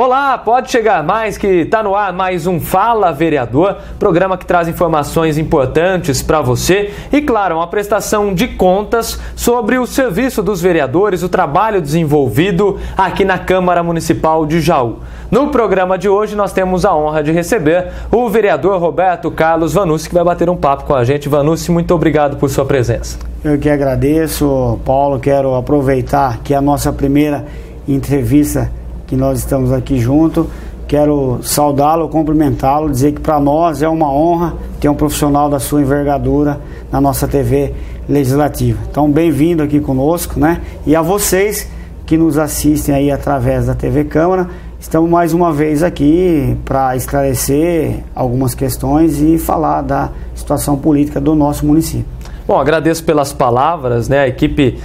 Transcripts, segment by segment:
Olá, pode chegar mais que está no ar mais um Fala Vereador, programa que traz informações importantes para você e, claro, uma prestação de contas sobre o serviço dos vereadores, o trabalho desenvolvido aqui na Câmara Municipal de Jaú. No programa de hoje nós temos a honra de receber o vereador Roberto Carlos Vanucci, que vai bater um papo com a gente. Vanucci, muito obrigado por sua presença. Eu que agradeço, Paulo. Quero aproveitar que é a nossa primeira entrevista que nós estamos aqui junto. Quero saudá-lo, cumprimentá-lo, dizer que para nós é uma honra ter um profissional da sua envergadura na nossa TV Legislativa. Então, bem-vindo aqui conosco, né? E a vocês que nos assistem aí através da TV Câmara, estamos mais uma vez aqui para esclarecer algumas questões e falar da situação política do nosso município. Bom, agradeço pelas palavras, né? A equipe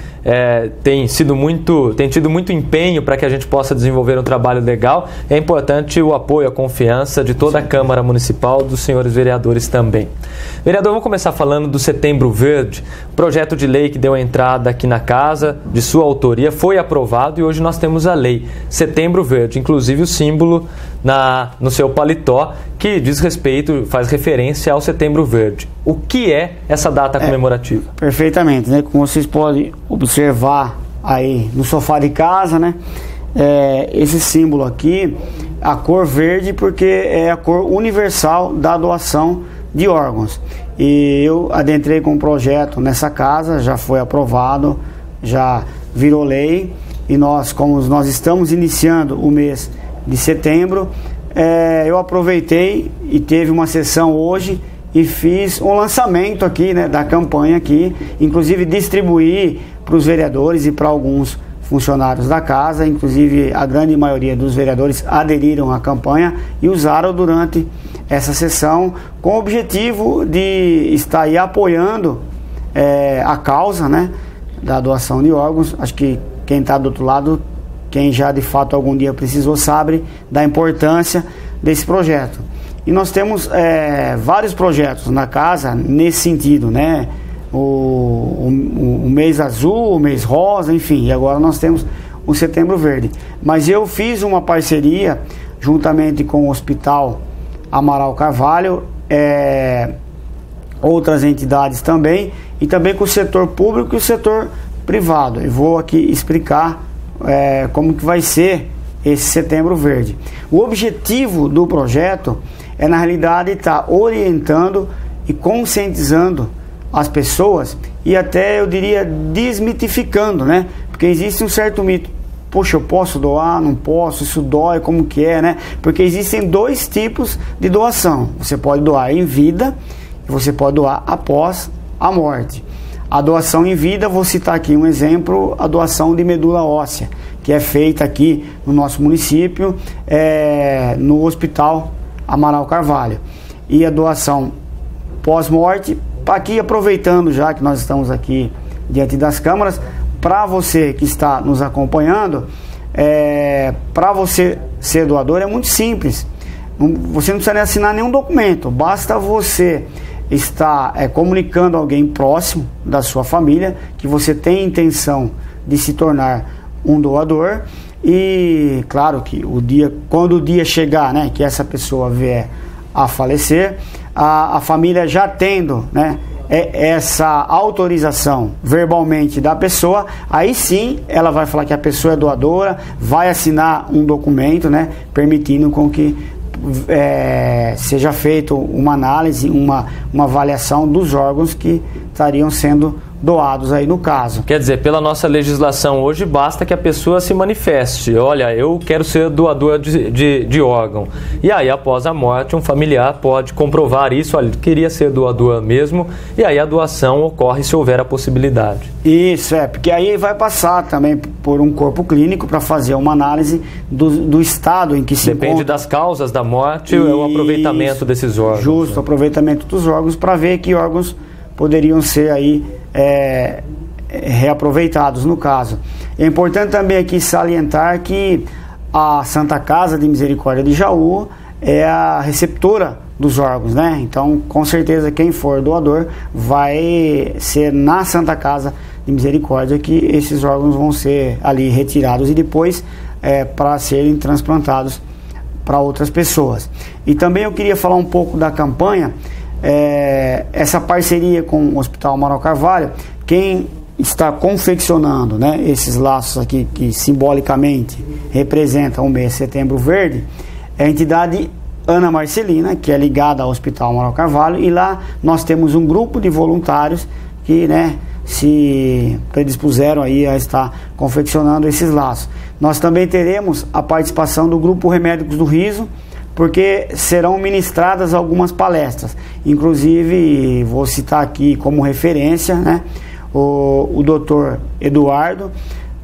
tem tido muito empenho para que a gente possa desenvolver um trabalho legal. É importante o apoio, a confiança de toda a Câmara Municipal, dos senhores vereadores também. Vereador, vamos começar falando do Setembro Verde, projeto de lei que deu entrada aqui na casa, de sua autoria, foi aprovado e hoje nós temos a lei Setembro Verde, inclusive o símbolo no seu paletó, que diz respeito, faz referência ao Setembro Verde. O que é essa data comemorativa? Perfeitamente, né? Como vocês podem observar aí no sofá de casa, né? Esse símbolo aqui, a cor verde, porque é a cor universal da doação de órgãos. E eu adentrei com um projeto nessa casa, já foi aprovado, já virou lei, e como nós estamos iniciando o mês de setembro, eu aproveitei e teve uma sessão hoje e fiz um lançamento aqui, né, da campanha aqui, inclusive distribuí para os vereadores e para alguns funcionários da casa, inclusive a grande maioria dos vereadores aderiram à campanha e usaram durante essa sessão com o objetivo de estar aí apoiando a causa, né, da doação de órgãos. Acho que quem está do outro lado, quem já de fato algum dia precisou, sabe da importância desse projeto. E nós temos vários projetos na casa nesse sentido, né? O mês azul, o mês rosa, enfim, e agora nós temos o Setembro Verde. Mas eu fiz uma parceria juntamente com o Hospital Amaral Carvalho, outras entidades também, e também com o setor público e o setor privado. Eu vou aqui explicar como que vai ser esse Setembro Verde. O objetivo do projeto é, na realidade, estar orientando e conscientizando as pessoas e até, eu diria, desmitificando, né? Porque existe um certo mito. Poxa, eu posso doar, não posso, isso dói, como que é, né? Porque existem dois tipos de doação. Você pode doar em vida e você pode doar após a morte. A doação em vida, vou citar aqui um exemplo, a doação de medula óssea, que é feita aqui no nosso município, no Hospital Amaral Carvalho. E a doação pós-morte, aqui aproveitando já que nós estamos aqui diante das câmaras, para você que está nos acompanhando, para você ser doador é muito simples. Você não precisa nem assinar nenhum documento, basta você está comunicando a alguém próximo da sua família que você tem intenção de se tornar um doador, e claro que quando o dia chegar, né, que essa pessoa vier a falecer, a família já tendo, né, essa autorização verbalmente da pessoa, aí sim ela vai falar que a pessoa é doadora, vai assinar um documento, né, permitindo com que seja feita uma análise, uma avaliação dos órgãos que estariam sendo doados aí no caso. Quer dizer, pela nossa legislação hoje, basta que a pessoa se manifeste: olha, eu quero ser doador de órgão. E aí, após a morte, um familiar pode comprovar isso: olha, queria ser doador mesmo, e aí a doação ocorre se houver a possibilidade. Isso, porque aí vai passar também por um corpo clínico para fazer uma análise do estado em que se encontra. Depende das causas da morte, o aproveitamento desses órgãos. Justo, né? O aproveitamento dos órgãos, para ver que órgãos poderiam ser aí reaproveitados no caso. É importante também aqui salientar que a Santa Casa de Misericórdia de Jaú é a receptora dos órgãos, né? Então, com certeza, quem for doador vai ser na Santa Casa de Misericórdia que esses órgãos vão ser ali retirados e depois para serem transplantados para outras pessoas. E também eu queria falar um pouco da campanha, essa parceria com o Hospital Amaral Carvalho. Quem está confeccionando, né, esses laços aqui que simbolicamente representam o mês Setembro Verde é a entidade Ana Marcelina, que é ligada ao Hospital Amaral Carvalho, e lá nós temos um grupo de voluntários que, né, se predispuseram aí a estar confeccionando esses laços. Nós também teremos a participação do Grupo Remédicos do Riso, porque serão ministradas algumas palestras. Inclusive, vou citar aqui como referência, né, o doutor Eduardo,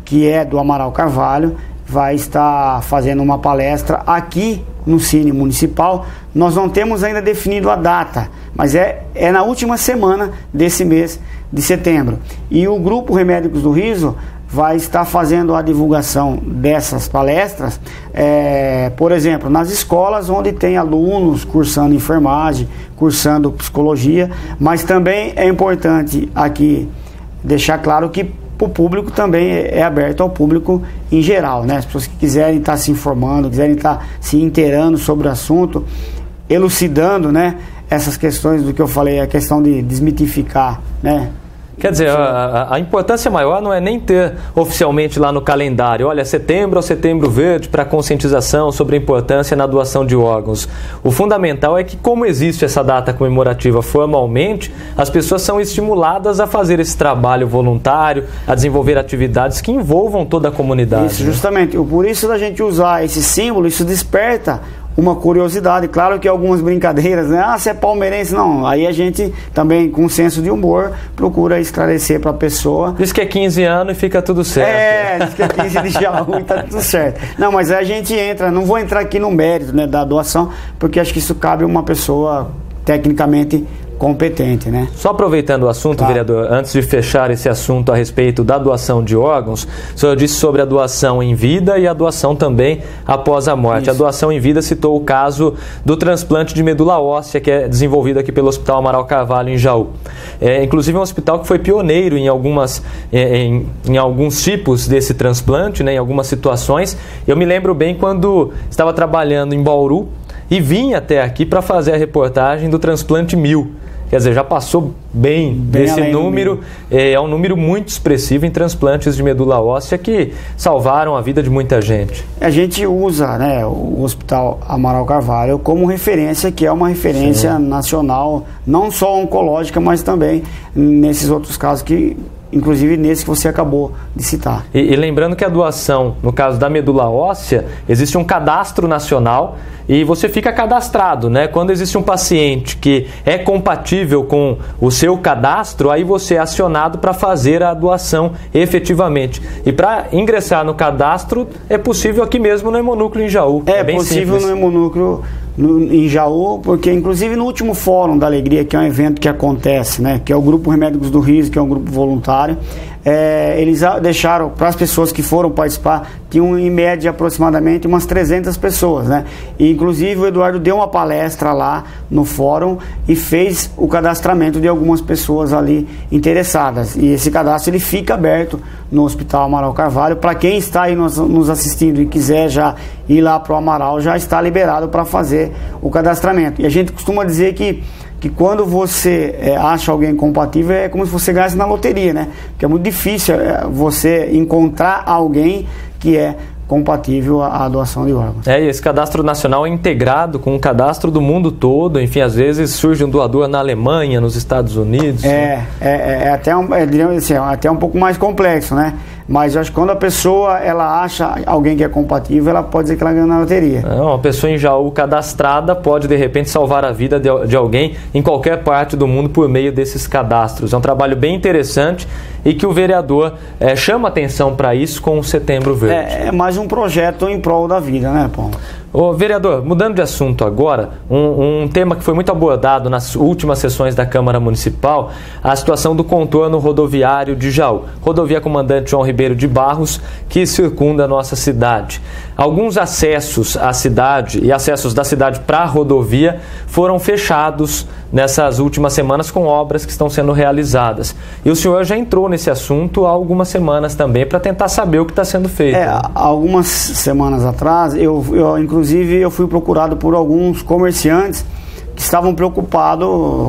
que é do Amaral Carvalho, vai estar fazendo uma palestra aqui no Cine Municipal. Nós não temos ainda definido a data, mas é na última semana desse mês de setembro. E o Grupo Remédicos do Riso vai estar fazendo a divulgação dessas palestras, por exemplo, nas escolas onde tem alunos cursando enfermagem, cursando psicologia, mas também é importante aqui deixar claro que o público também é aberto ao público em geral, né? As pessoas que quiserem estar se informando, quiserem estar se inteirando sobre o assunto, elucidando, né, essas questões do que eu falei, a questão de desmitificar, né? Quer dizer, a importância maior não é nem ter oficialmente lá no calendário, olha, setembro é o Setembro Verde para conscientização sobre a importância na doação de órgãos. O fundamental é que, como existe essa data comemorativa formalmente, as pessoas são estimuladas a fazer esse trabalho voluntário, a desenvolver atividades que envolvam toda a comunidade. Isso, justamente. Por isso da gente usar esse símbolo, isso desperta uma curiosidade. Claro que algumas brincadeiras, né? Ah, você é palmeirense? Não. Aí a gente também, com senso de humor, procura esclarecer para a pessoa. Diz que é 15 anos e fica tudo certo. Diz que é 15 de Jaú e tá tudo certo. Não, mas aí a gente entra, não vou entrar aqui no mérito, né, da doação, porque acho que isso cabe a uma pessoa tecnicamente competente, né? Só aproveitando o assunto, claro, vereador, antes de fechar esse assunto a respeito da doação de órgãos, o senhor disse sobre a doação em vida e a doação também após a morte. Isso. A doação em vida citou o caso do transplante de medula óssea, que é desenvolvido aqui pelo Hospital Amaral Carvalho, em Jaú. Inclusive um hospital que foi pioneiro em alguns tipos desse transplante, né, em algumas situações. Eu me lembro bem quando estava trabalhando em Bauru e vim até aqui para fazer a reportagem do transplante 1000. Quer dizer, já passou bem desse número, é um número muito expressivo em transplantes de medula óssea que salvaram a vida de muita gente. A gente usa, né, o Hospital Amaral Carvalho como referência, que é uma referência nacional, não só oncológica, mas também nesses outros casos que, inclusive nesse que você acabou de citar. E lembrando que a doação, no caso da medula óssea, existe um cadastro nacional e você fica cadastrado, né? Quando existe um paciente que é compatível com o seu cadastro, aí você é acionado para fazer a doação efetivamente. E para ingressar no cadastro, é possível aqui mesmo no Hemonúcleo em Jaú. É bem possível simples. No Hemonúcleo em Jaú, porque inclusive no último Fórum da Alegria, que é um evento que acontece, né, que é o Grupo Remédicos do Riso, que é um grupo voluntário, eles deixaram para as pessoas que foram participar, tinham em média aproximadamente umas 300 pessoas, né? E inclusive o Eduardo deu uma palestra lá no fórum e fez o cadastramento de algumas pessoas ali interessadas. E esse cadastro ele fica aberto no Hospital Amaral Carvalho. Para quem está aí nos assistindo e quiser já ir lá para o Amaral, já está liberado para fazer o cadastramento. E a gente costuma dizer que quando você acha alguém compatível, é como se você ganhasse na loteria, né? Porque é muito difícil você encontrar alguém que é compatível à doação de órgãos. E esse cadastro nacional é integrado com o cadastro do mundo todo, enfim, às vezes surge um doador na Alemanha, nos Estados Unidos. Até um pouco mais complexo, né? Mas eu acho que quando a pessoa ela acha alguém que é compatível, ela pode dizer que ela ganhou na loteria. Uma pessoa em Jaú cadastrada pode de repente salvar a vida de alguém em qualquer parte do mundo por meio desses cadastros. É um trabalho bem interessante e que o vereador chama atenção para isso com o Setembro Verde. É mais um projeto em prol da vida, né, Paulo? Ô, vereador, mudando de assunto agora, um tema que foi muito abordado nas últimas sessões da Câmara Municipal, a situação do contorno rodoviário de Jaú. Rodovia Comandante João Ribeiro de Barros, que circunda a nossa cidade. Alguns acessos à cidade e acessos da cidade para a rodovia foram fechados nessas últimas semanas com obras que estão sendo realizadas. E o senhor já entrou nesse assunto há algumas semanas também para tentar saber o que está sendo feito. Algumas semanas atrás, inclusive eu fui procurado por alguns comerciantes que estavam preocupados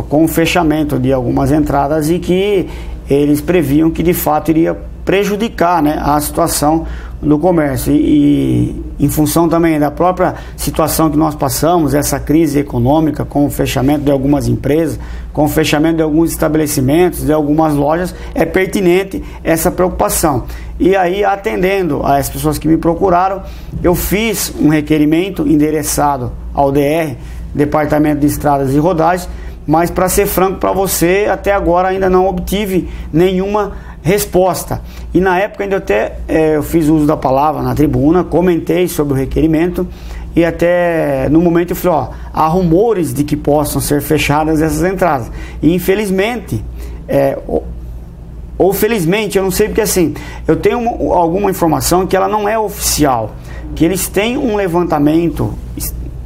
com o fechamento de algumas entradas e que eles previam que de fato iria prejudicar, né, a situação do comércio e em função também da própria situação que nós passamos, essa crise econômica com o fechamento de algumas empresas, com o fechamento de alguns estabelecimentos, de algumas lojas, é pertinente essa preocupação. E aí, atendendo às pessoas que me procuraram, eu fiz um requerimento endereçado ao DR, Departamento de Estradas e Rodagens, mas para ser franco para você, até agora ainda não obtive nenhuma resposta. E na época ainda eu fiz uso da palavra na tribuna, comentei sobre o requerimento e até no momento eu falei, há rumores de que possam ser fechadas essas entradas. E infelizmente, ou felizmente, eu não sei, porque assim, eu tenho alguma informação que ela não é oficial, que eles têm um levantamento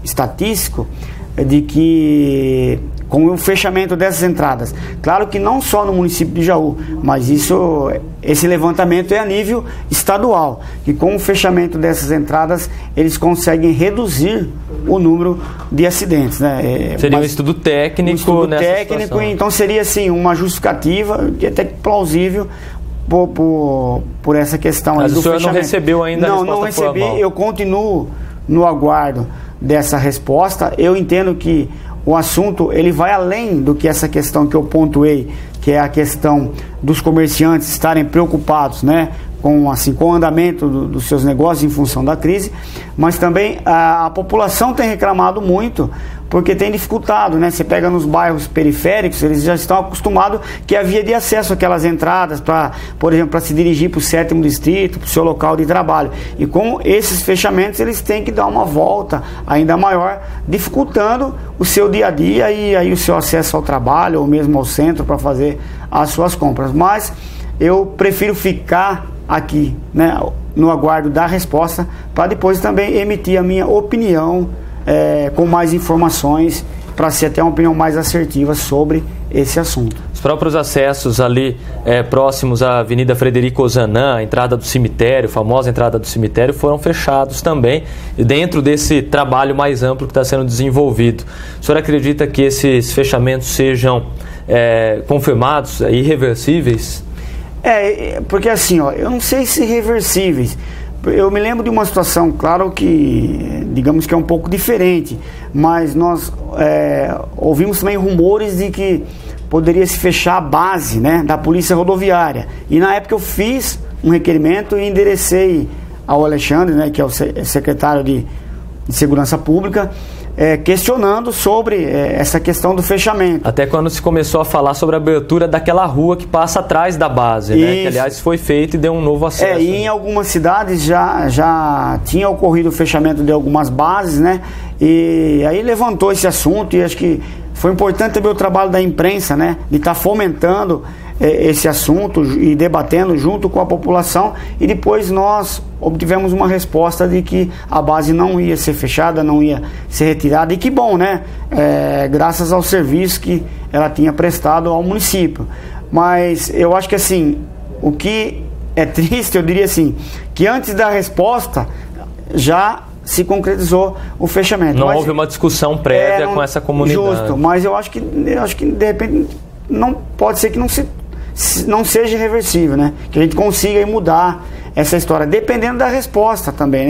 estatístico de que com o fechamento dessas entradas, claro que não só no município de Jaú, mas esse levantamento é a nível estadual, que com o fechamento dessas entradas eles conseguem reduzir o número de acidentes, né? Seria um estudo técnico nessa situação. Então seria assim uma justificativa até plausível por essa questão. Mas do o senhor fechamento. Não recebeu ainda a resposta? Não recebi, eu continuo no aguardo dessa resposta. Eu entendo que o assunto ele vai além do que essa questão que eu pontuei, que é a questão dos comerciantes estarem preocupados, né, com o andamento dos seus negócios em função da crise, mas também a população tem reclamado muito porque tem dificultado, né? Você pega nos bairros periféricos, eles já estão acostumados que a via de acesso àquelas entradas para, por exemplo, para se dirigir para o 7º distrito, para o seu local de trabalho. E com esses fechamentos, eles têm que dar uma volta ainda maior, dificultando o seu dia a dia e aí o seu acesso ao trabalho ou mesmo ao centro para fazer as suas compras. Mas eu prefiro ficar aqui, né, no aguardo da resposta, para depois também emitir a minha opinião com mais informações, para ser até uma opinião mais assertiva sobre esse assunto. Os próprios acessos ali próximos à Avenida Frederico Ozanam, a entrada do cemitério, a famosa entrada do cemitério, foram fechados também, dentro desse trabalho mais amplo que está sendo desenvolvido. O senhor acredita que esses fechamentos sejam confirmados, irreversíveis? Porque assim, eu não sei se reversíveis. Eu me lembro de uma situação, claro que, digamos que é um pouco diferente, mas nós ouvimos também rumores de que poderia se fechar a base, né, da Polícia Rodoviária. E na época eu fiz um requerimento e enderecei ao Alexandre, né, que é o secretário de Segurança Pública, questionando sobre essa questão do fechamento. Até quando se começou a falar sobre a abertura daquela rua que passa atrás da base, né? Que aliás foi feito e deu um novo acesso. E em algumas cidades já tinha ocorrido o fechamento de algumas bases, né? E aí levantou esse assunto e acho que foi importante também o trabalho da imprensa, né? De estar fomentando esse assunto e debatendo junto com a população, e depois nós obtivemos uma resposta de que a base não ia ser fechada, não ia ser retirada, e que bom, né? Graças ao serviço que ela tinha prestado ao município. Mas eu acho que assim, o que é triste, eu diria assim, que antes da resposta já se concretizou o fechamento. Não houve uma discussão prévia com essa comunidade. Justo, mas eu acho que de repente não pode ser que não seja reversível, né? Que a gente consiga mudar essa história, dependendo da resposta também,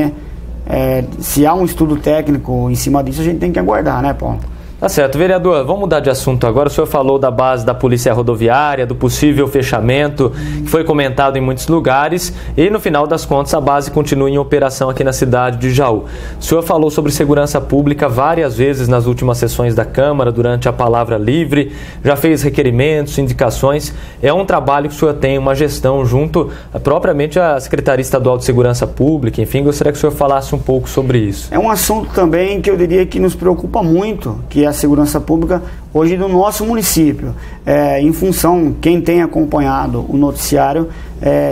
né? Se há um estudo técnico em cima disso, a gente tem que aguardar, né, Paulo? Tá certo. Vereador, vamos mudar de assunto agora. O senhor falou da base da Polícia Rodoviária, do possível fechamento, que foi comentado em muitos lugares, e no final das contas a base continua em operação aqui na cidade de Jaú. O senhor falou sobre segurança pública várias vezes nas últimas sessões da Câmara, durante a palavra livre, já fez requerimentos, indicações. É um trabalho que o senhor tem, uma gestão junto propriamente à Secretaria Estadual de Segurança Pública, enfim, gostaria que o senhor falasse um pouco sobre isso. É um assunto também que eu diria que nos preocupa muito, que é a segurança pública hoje no nosso município. Em função, quem tem acompanhado o noticiário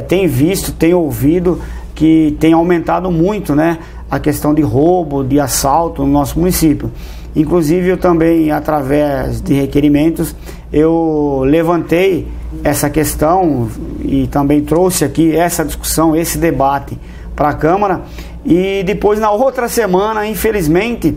tem visto, tem ouvido que tem aumentado muito, né, a questão de roubo, de assalto no nosso município. Inclusive eu também, através de requerimentos, eu levantei essa questão e também trouxe aqui essa discussão, esse debate para a Câmara. E depois, na outra semana, infelizmente,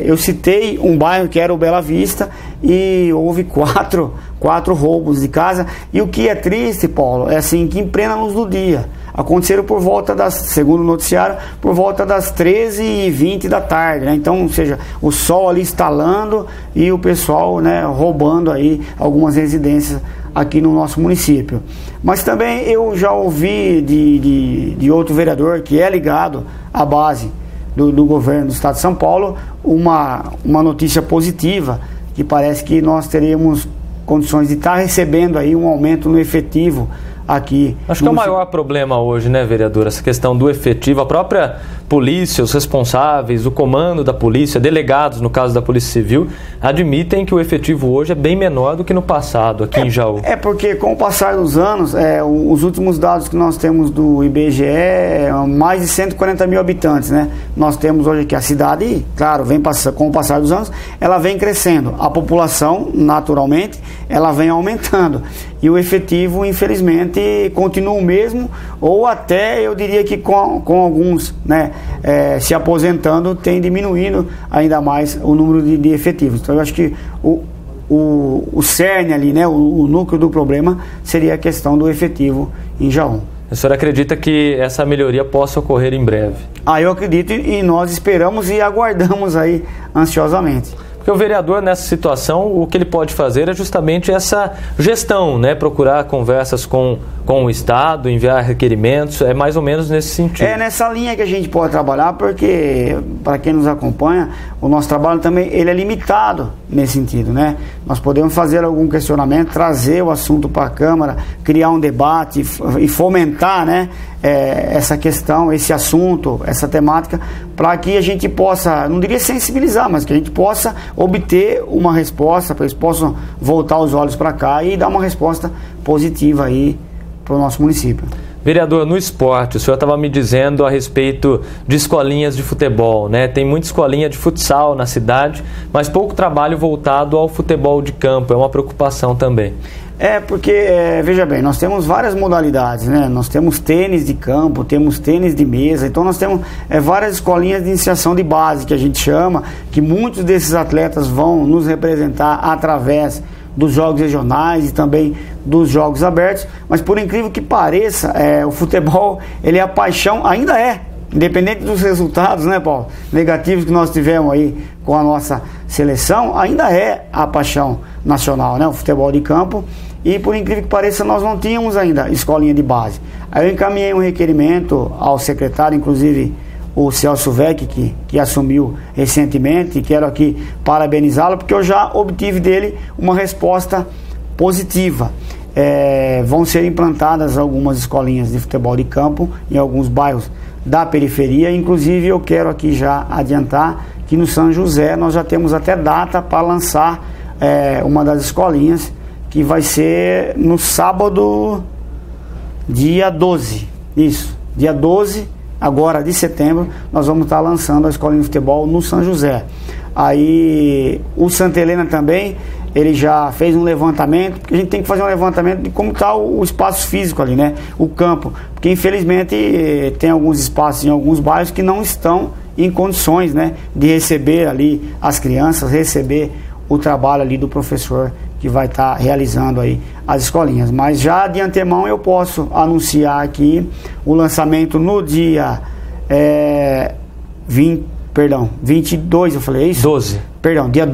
eu citei um bairro que era o Bela Vista e houve quatro roubos de casa. E o que é triste, Paulo, é assim, que em plena luz do dia. Aconteceram por volta segundo o noticiário, por volta das 13h20 da tarde, né? Então, ou seja, o sol ali estalando e o pessoal, né, roubando aí algumas residências aqui no nosso município. Mas também eu já ouvi de outro vereador que é ligado à base do governo do estado de São Paulo uma notícia positiva, que parece que nós teremos condições de estar recebendo aí um aumento no efetivo aqui. Acho que é o maior problema hoje, né, vereador? Essa questão do efetivo. A própria polícia, os responsáveis, o comando da polícia, delegados, no caso da Polícia Civil, admitem que o efetivo hoje é bem menor do que no passado, aqui em Jaú. Porque com o passar dos anos, os últimos dados que nós temos do IBGE, mais de 140 mil habitantes, né? Nós temos hoje aqui a cidade, claro, com o passar dos anos, ela vem crescendo. A população, naturalmente, ela vem aumentando. E o efetivo, infelizmente, continua o mesmo, ou até, eu diria que com alguns, né, se aposentando, tem diminuído ainda mais o número de efetivos. Então, eu acho que o cerne ali, né, o núcleo do problema seria a questão do efetivo em Jaú. O senhor acredita que essa melhoria possa ocorrer em breve? Eu acredito e nós esperamos e aguardamos aí ansiosamente. Porque o vereador, nessa situação, o que ele pode fazer é justamente essa gestão, né? Procurar conversas com o Estado, enviar requerimentos, é mais ou menos nesse sentido. É nessa linha que a gente pode trabalhar, porque, para quem nos acompanha, o nosso trabalho também ele é limitado nesse sentido, né? Nós podemos fazer algum questionamento, trazer o assunto para a Câmara, criar um debate e fomentar, né, essa questão, esse assunto, essa temática, para que a gente possa, não diria sensibilizar, mas que a gente possa obter uma resposta, para eles possam voltar os olhos para cá e dar uma resposta positiva aí para o nosso município. Vereador, no esporte, o senhor estava me dizendo a respeito de escolinhas de futebol, né? Tem muita escolinha de futsal na cidade, mas pouco trabalho voltado ao futebol de campo, é uma preocupação também. Porque, veja bem, nós temos várias modalidades, né? Nós temos tênis de campo, temos tênis de mesa, então nós temos várias escolinhas de iniciação de base, que a gente chama, que muitos desses atletas vão nos representar através dos jogos regionais e também dos jogos abertos, mas por incrível que pareça, o futebol, ele é a paixão, ainda independente dos resultados, né, Paulo, negativos que nós tivemos aí com a nossa seleção, ainda é a paixão nacional, né, o futebol de campo. E por incrível que pareça, nós não tínhamos ainda escolinha de base. Aí eu encaminhei um requerimento ao secretário, inclusive o Celso Vec, que assumiu recentemente, e quero aqui parabenizá-lo, porque eu já obtive dele uma resposta positiva. Vão ser implantadas algumas escolinhas de futebol de campo em alguns bairros da periferia. Inclusive eu quero aqui já adiantar que no São José nós já temos até data para lançar uma das escolinhas, que vai ser no sábado, dia 12, isso, dia 12 agora de setembro, nós vamos estar lançando a escolinha de futebol no São José. Aí o Santa Helena também, ele já fez um levantamento, porque a gente tem que fazer um levantamento de como está o espaço físico ali, né, o campo, porque infelizmente tem alguns espaços em alguns bairros que não estão em condições, né, de receber ali as crianças, receber o trabalho ali do professor que vai estar realizando aí as escolinhas. Mas já de antemão eu posso anunciar aqui o lançamento no dia 22, eu falei, é isso? 12. dia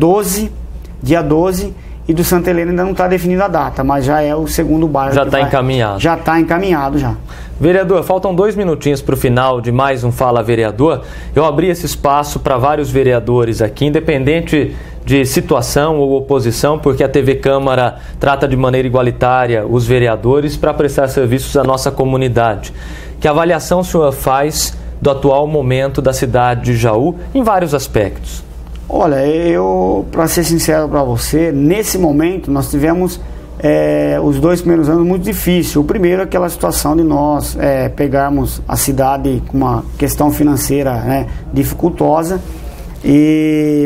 12, e do Santa Helena ainda não está definida a data, mas já é o segundo bairro. Já está encaminhado. Já está encaminhado já. Vereador, faltam 2 minutinhos para o final de mais um Fala Vereador. Eu abri esse espaço para vários vereadores aqui, independente de situação ou oposição, porque a TV Câmara trata de maneira igualitária os vereadores para prestar serviços à nossa comunidade. Que avaliação o senhor faz do atual momento da cidade de Jaú em vários aspectos? Olha, para ser sincero para você, nesse momento nós tivemos os 2 primeiros anos muito difíceis. O primeiro é aquela situação de nós pegarmos a cidade com uma questão financeira dificultosa,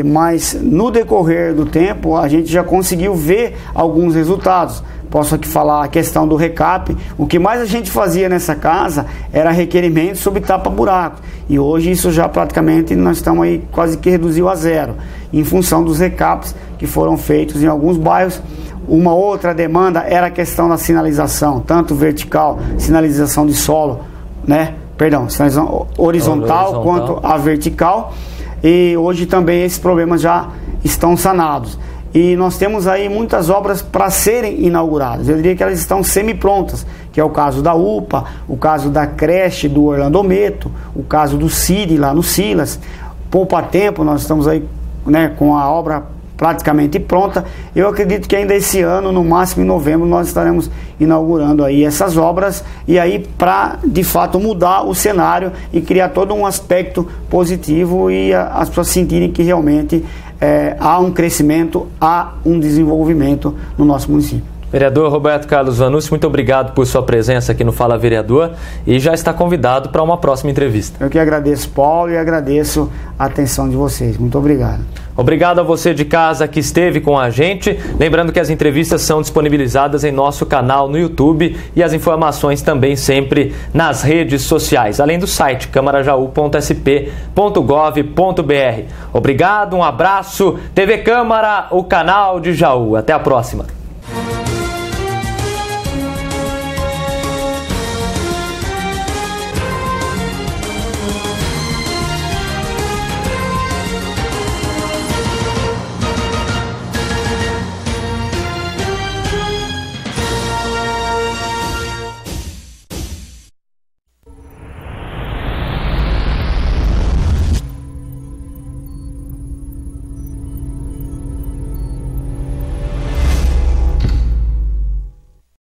mas no decorrer do tempo a gente já conseguiu ver alguns resultados. Posso aqui falar a questão do recap. O que mais a gente fazia nessa casa era requerimento sobre tapa-buraco. E hoje isso já praticamente nós estamos aí quase que reduziu a zero, em função dos recaps que foram feitos em alguns bairros. Uma outra demanda era a questão da sinalização, tanto vertical, sinalização de solo, sinalização horizontal quanto a vertical. E hoje também esses problemas já estão sanados. E nós temos aí muitas obras para serem inauguradas. Eu diria que elas estão semi-prontas, que é o caso da UPA, o caso da creche do Orlandometo, o caso do CID lá no Silas. Poupa Tempo, nós estamos aí com a obra praticamente pronta. Eu acredito que ainda esse ano, no máximo em novembro, nós estaremos inaugurando aí essas obras, e aí para de fato mudar o cenário e criar todo um aspecto positivo e as pessoas sentirem que realmente há um crescimento, há um desenvolvimento no nosso município. Vereador Roberto Carlos Vanucci, muito obrigado por sua presença aqui no Fala Vereador, e já está convidado para uma próxima entrevista. Eu que agradeço, Paulo, e agradeço a atenção de vocês. Muito obrigado. Obrigado a você de casa que esteve com a gente. Lembrando que as entrevistas são disponibilizadas em nosso canal no YouTube e as informações também sempre nas redes sociais, além do site câmarajaú.sp.gov.br. Obrigado, um abraço. TV Câmara, o canal de Jaú. Até a próxima.